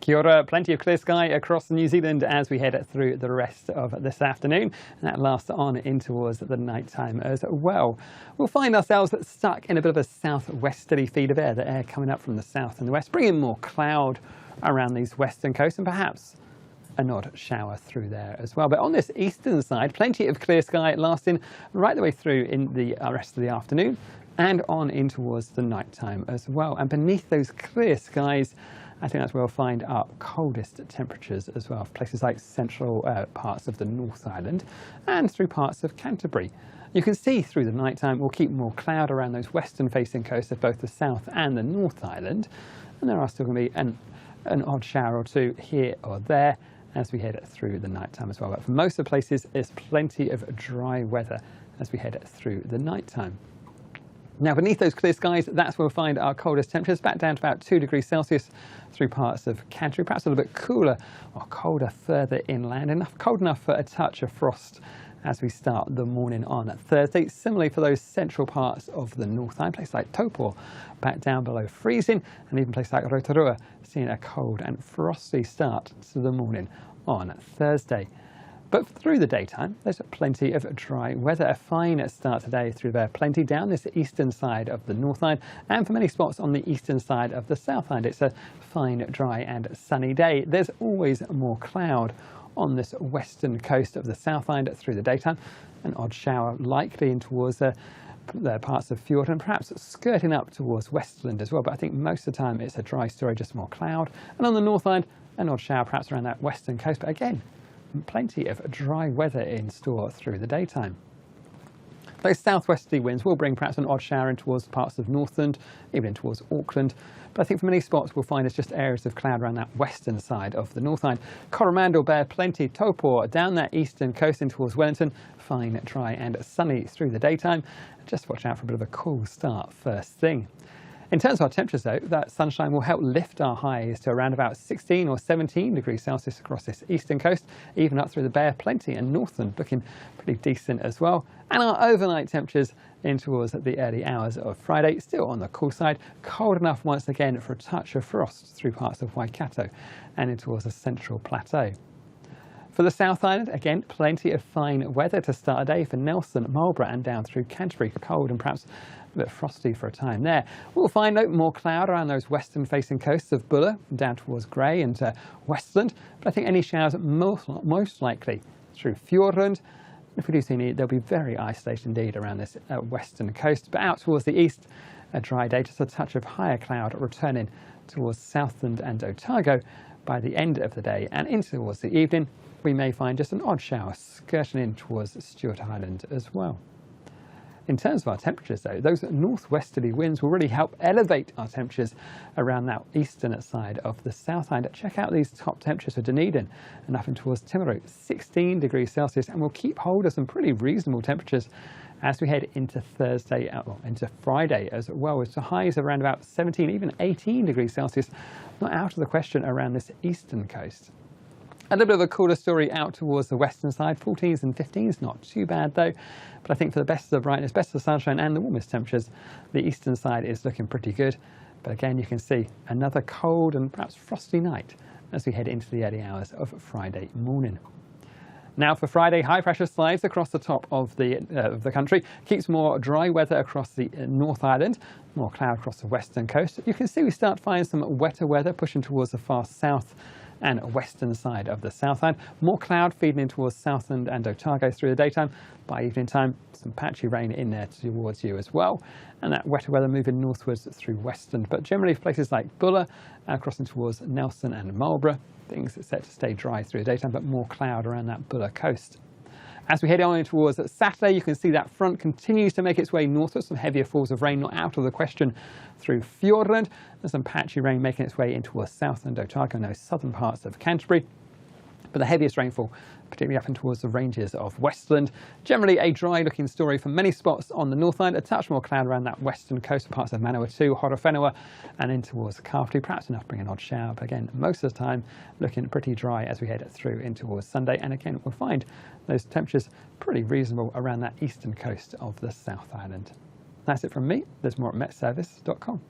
Kia ora, plenty of clear sky across New Zealand as we head through the rest of this afternoon, and that lasts on in towards the night time as well. We'll find ourselves stuck in a bit of a southwesterly feed of air, the air coming up from the south and the west, bringing more cloud around these western coasts and perhaps an odd shower through there as well. But on this eastern side, plenty of clear sky lasting right the way through in the rest of the afternoon and on in towards the night time as well. And beneath those clear skies, I think that's where we'll find our coldest temperatures as well, places like central parts of the North Island and through parts of Canterbury. You can see through the night time we'll keep more cloud around those western facing coasts of both the South and the North Island, and there are still going to be an odd shower or two here or there as we head through the night time as well. But for most of the places, there's plenty of dry weather as we head through the night time. Now, beneath those clear skies, that's where we'll find our coldest temperatures, back down to about 2 degrees Celsius through parts of Canterbury, perhaps a little bit cooler or colder further inland, cold enough for a touch of frost as we start the morning on Thursday. Similarly for those central parts of the North Island, places like Taupo, back down below freezing, and even places like Rotorua, seeing a cold and frosty start to the morning on Thursday. But through the daytime, there's plenty of dry weather. A fine start today through there, plenty down this eastern side of the North Island, and for many spots on the eastern side of the South Island. It's a fine, dry and sunny day. There's always more cloud on this western coast of the South Island through the daytime. An odd shower likely in towards the parts of Fjord and perhaps skirting up towards Westland as well. But I think most of the time it's a dry story, just more cloud. And on the North Island, an odd shower perhaps around that western coast. But again, plenty of dry weather in store through the daytime. Those southwesterly winds will bring perhaps an odd shower in towards parts of Northland, even in towards Auckland. But I think for many spots we'll find it's just areas of cloud around that western side of the North Island. Coromandel, bear plenty. Taupo, down that eastern coast in towards Wellington, fine, dry and sunny through the daytime. Just watch out for a bit of a cool start first thing. In terms of our temperatures though, that sunshine will help lift our highs to around about 16 or 17 degrees Celsius across this eastern coast, even up through the Bear Plenty and Northland, looking pretty decent as well. And our overnight temperatures in towards the early hours of Friday, still on the cool side, cold enough once again for a touch of frost through parts of Waikato and in towards the central plateau. For the South Island, again, plenty of fine weather to start a day for Nelson, Marlborough and down through Canterbury. Cold and perhaps a bit frosty for a time there. We'll find more cloud around those western-facing coasts of Buller, down towards Grey and Westland. But I think any showers most likely through Fjordland. If we do see any, they'll be very isolated indeed around this western coast. But out towards the east, a dry day, just a touch of higher cloud returning towards Southland and Otago by the end of the day. And into towards the evening, we may find just an odd shower skirting in towards Stewart Island as well. In terms of our temperatures though, those northwesterly winds will really help elevate our temperatures around that eastern side of the South Island. Check out these top temperatures for Dunedin and up in towards Timaru, 16 degrees Celsius, and we'll keep hold of some pretty reasonable temperatures as we head into Thursday, into Friday as well, with the highs around about 17, even 18 degrees Celsius, not out of the question around this eastern coast. A little bit of a cooler story out towards the western side, 14s and 15s, not too bad though. But I think for the best of the brightness, best of the sunshine and the warmest temperatures, the eastern side is looking pretty good. But again, you can see another cold and perhaps frosty night as we head into the early hours of Friday morning. Now for Friday, high pressure slides across the top of the country, keeps more dry weather across the North Island, more cloud across the western coast. You can see we start finding some wetter weather pushing towards the far south and western side of the South Island. More cloud feeding in towards Southland and Otago through the daytime. By evening time, some patchy rain in there towards you as well. And that wetter weather moving northwards through Westland. But generally for places like Buller, crossing towards Nelson and Marlborough, things are set to stay dry through the daytime, but more cloud around that Buller coast. As we head on towards Saturday, you can see that front continues to make its way northwards. Some heavier falls of rain not out of the question through Fjordland. There's some patchy rain making its way into towards Southland, Otago and those southern parts of Canterbury. But the heaviest rainfall, particularly up and towards the ranges of Westland. Generally a dry looking story for many spots on the North Island. A touch more cloud around that western coast, parts of Manawatu, Horowhenua and in towards Carfleet. Perhaps enough to bring an odd shower, but again, most of the time looking pretty dry as we head through in towards Sunday. And again, we'll find those temperatures pretty reasonable around that eastern coast of the South Island. That's it from me. There's more at metservice.com.